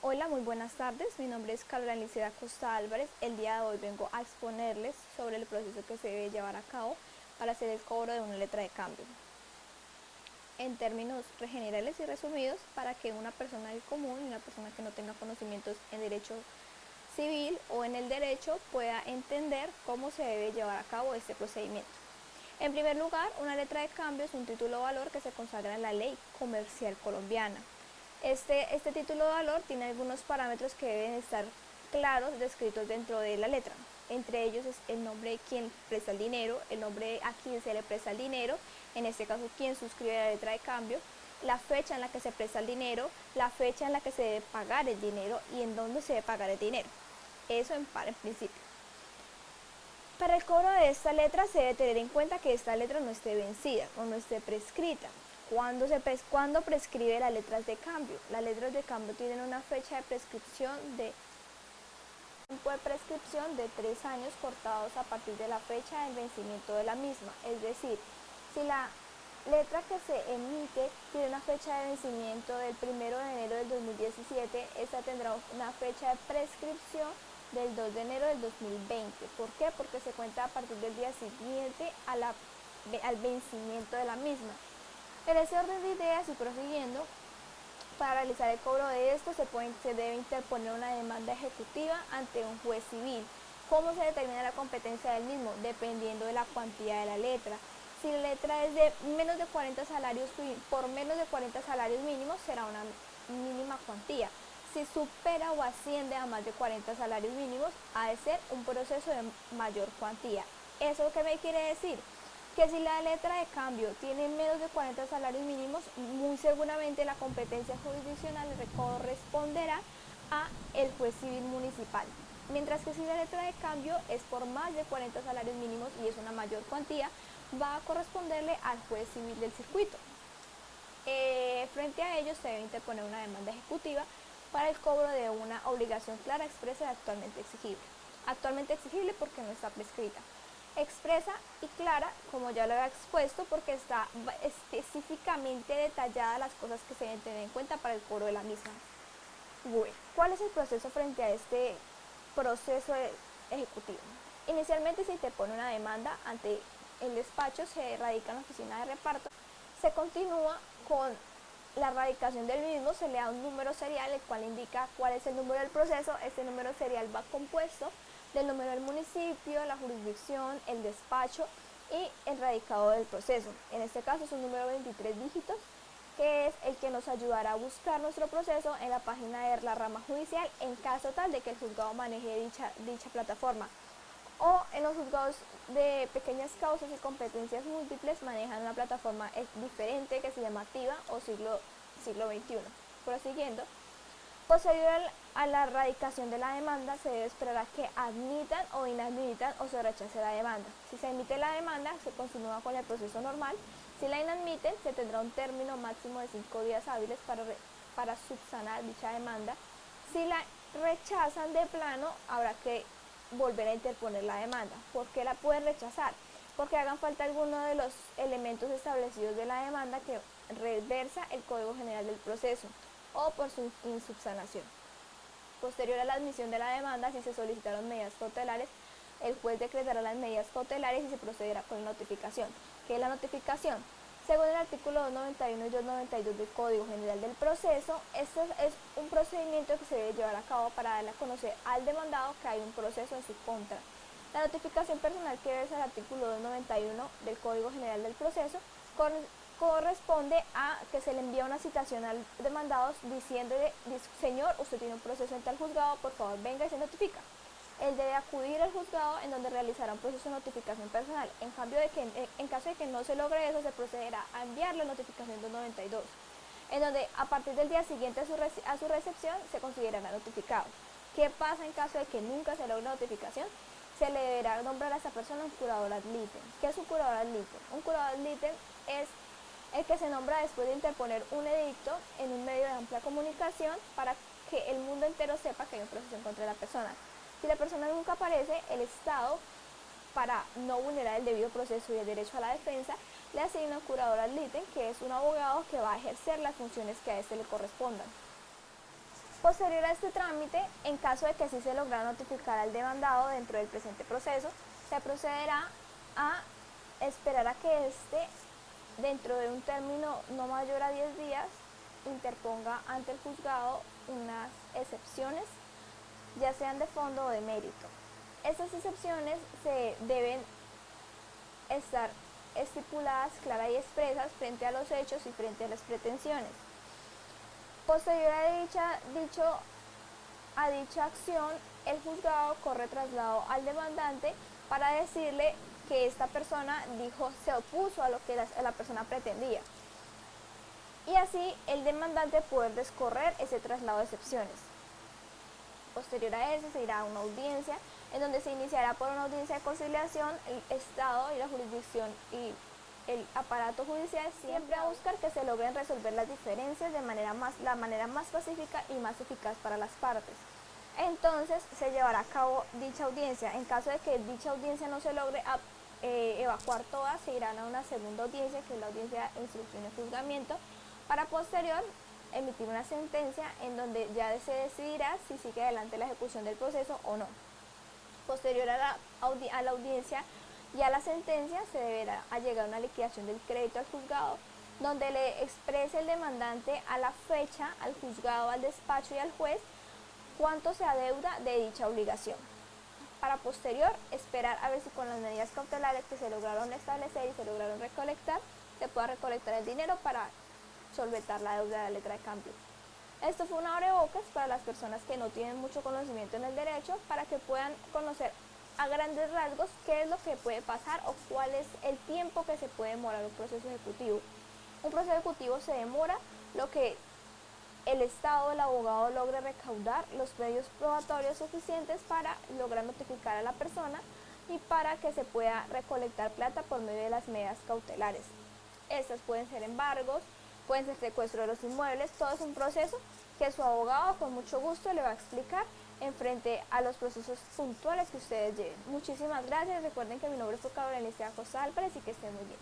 Hola, muy buenas tardes. Mi nombre es Carolina Liceda Costa Álvarez. El día de hoy vengo a exponerles sobre el proceso que se debe llevar a cabo para hacer el cobro de una letra de cambio. En términos generales y resumidos, para que una persona del común y una persona que no tenga conocimientos en derecho civil o en el derecho pueda entender cómo se debe llevar a cabo este procedimiento. En primer lugar, una letra de cambio es un título de valor que se consagra en la ley comercial colombiana. Este título de valor tiene algunos parámetros que deben estar claros descritos dentro de la letra. Entre ellos es el nombre de quien presta el dinero, el nombre a quien se le presta el dinero, en este caso quien suscribe la letra de cambio, la fecha en la que se presta el dinero, la fecha en la que se debe pagar el dinero y en dónde se debe pagar el dinero. Eso en principio. Para el cobro de esta letra se debe tener en cuenta que esta letra no esté vencida o no esté prescrita. ¿Cuándo prescribe las letras de cambio? Las letras de cambio tienen una fecha de prescripción de tiempo de prescripción de 3 años cortados a partir de la fecha del vencimiento de la misma. Es decir, si la letra que se emite tiene una fecha de vencimiento del 1 de enero del 2017, esta tendrá una fecha de prescripción del 2 de enero del 2020. ¿Por qué? Porque se cuenta a partir del día siguiente al vencimiento de la misma. En ese orden de ideas y prosiguiendo, para realizar el cobro de esto se debe interponer una demanda ejecutiva ante un juez civil. ¿Cómo se determina la competencia del mismo? Dependiendo de la cuantía de la letra. Si la letra es de menos de 40 salarios, por menos de 40 salarios mínimos será una mínima cuantía. Si supera o asciende a más de 40 salarios mínimos, ha de ser un proceso de mayor cuantía. ¿Eso qué me quiere decir? Que si la letra de cambio tiene menos de 40 salarios mínimos, muy seguramente la competencia jurisdiccional le corresponderá a el juez civil municipal. Mientras que si la letra de cambio es por más de 40 salarios mínimos y es una mayor cuantía, va a corresponderle al juez civil del circuito. Frente a ello se debe interponer una demanda ejecutiva para el cobro de una obligación clara, expresa y actualmente exigible. Actualmente exigible porque no está prescrita. Expresa y clara, como ya lo había expuesto, porque está específicamente detallada las cosas que se deben tener en cuenta para el cobro de la misma. Bueno, ¿cuál es el proceso frente a este proceso ejecutivo? Inicialmente se interpone una demanda ante el despacho, se radica en la oficina de reparto, se continúa con la radicación del mismo, se le da un número serial, el cual indica cuál es el número del proceso. Este número serial va compuesto del número del municipio, la jurisdicción, el despacho y el radicado del proceso. En este caso es un número de 23 dígitos, que es el que nos ayudará a buscar nuestro proceso en la página de la rama judicial en caso tal de que el juzgado maneje dicha plataforma. O en los juzgados de pequeñas causas y competencias múltiples manejan una plataforma diferente que se llama TIVA o siglo XXI. Prosiguiendo, posterior a la radicación de la demanda, se debe esperar a que admitan o inadmitan o se rechace la demanda. Si se admite la demanda, se continúa con el proceso normal. Si la inadmiten, se tendrá un término máximo de 5 días hábiles para subsanar dicha demanda. Si la rechazan de plano, habrá que volver a interponer la demanda. ¿Por qué la pueden rechazar? Porque hagan falta algunos de los elementos establecidos de la demanda que reversa el Código General del Proceso o por su insubsanación. Posterior a la admisión de la demanda, si se solicitaron medidas cautelares, el juez decretará las medidas cautelares y se procederá con la notificación. ¿Qué es la notificación? Según el artículo 291 y 292 del Código General del Proceso, este es un procedimiento que se debe llevar a cabo para darle a conocer al demandado que hay un proceso en su contra. La notificación personal que versa el artículo 291 del Código General del Proceso corresponde a que se le envía una citación al demandado diciéndole: señor, usted tiene un proceso en tal juzgado, por favor venga y se notifica. Él debe acudir al juzgado en donde realizará un proceso de notificación personal. En caso de que no se logre eso, se procederá a enviar la notificación 292, en donde a partir del día siguiente a su recepción se considerará notificado. ¿Qué pasa en caso de que nunca se logre notificación? Se le deberá nombrar a esa persona un curador ad litem. ¿Qué es un curador ad litem? Un curador ad litem es el que se nombra después de interponer un edicto en un medio de amplia comunicación para que el mundo entero sepa que hay un proceso en contra de la persona. Si la persona nunca aparece, el Estado, para no vulnerar el debido proceso y el derecho a la defensa, le asigna un curador ad litem, que es un abogado que va a ejercer las funciones que a este le correspondan. Posterior a este trámite, en caso de que sí se lograra notificar al demandado dentro del presente proceso, se procederá a esperar a que éste, dentro de un término no mayor a 10 días, interponga ante el juzgado unas excepciones, ya sean de fondo o de mérito. Estas excepciones se deben estar estipuladas claras y expresas frente a los hechos y frente a las pretensiones. Posterior a dicha acción, el juzgado corre traslado al demandante para decirle que esta persona se opuso a lo que la persona pretendía. Y así el demandante poder descorrer ese traslado de excepciones. Posterior a eso se irá a una audiencia en donde se iniciará por una audiencia de conciliación. El Estado y la jurisdicción y el aparato judicial siempre a buscar que se logren resolver las diferencias de la manera más pacífica y más eficaz para las partes. Entonces se llevará a cabo dicha audiencia. En caso de que dicha audiencia no se logre evacuar todas, se irán a una segunda audiencia, que es la audiencia de instrucción y juzgamiento, para posterior emitir una sentencia en donde ya se decidirá si sigue adelante la ejecución del proceso o no. Posterior a la audiencia y a la sentencia se deberá llegar a una liquidación del crédito al juzgado, donde le exprese el demandante a la fecha al juzgado, al despacho y al juez cuánto se adeuda de dicha obligación. Para posterior esperar a ver si con las medidas cautelares que se lograron establecer y se lograron recolectar, se pueda recolectar el dinero para solventar la deuda de la letra de cambio. Esto fue una abrebocas para las personas que no tienen mucho conocimiento en el derecho, para que puedan conocer a grandes rasgos qué es lo que puede pasar o cuál es el tiempo que se puede demorar un proceso ejecutivo. Un proceso ejecutivo se demora lo que el Estado o el abogado logre recaudar los medios probatorios suficientes para lograr notificar a la persona y para que se pueda recolectar plata por medio de las medidas cautelares. Estas pueden ser embargos, pueden ser secuestro de los inmuebles. Todo es un proceso que su abogado con mucho gusto le va a explicar en frente a los procesos puntuales que ustedes lleven. Muchísimas gracias. Recuerden que mi nombre fue Carolina Costa Álvarez y que estén muy bien.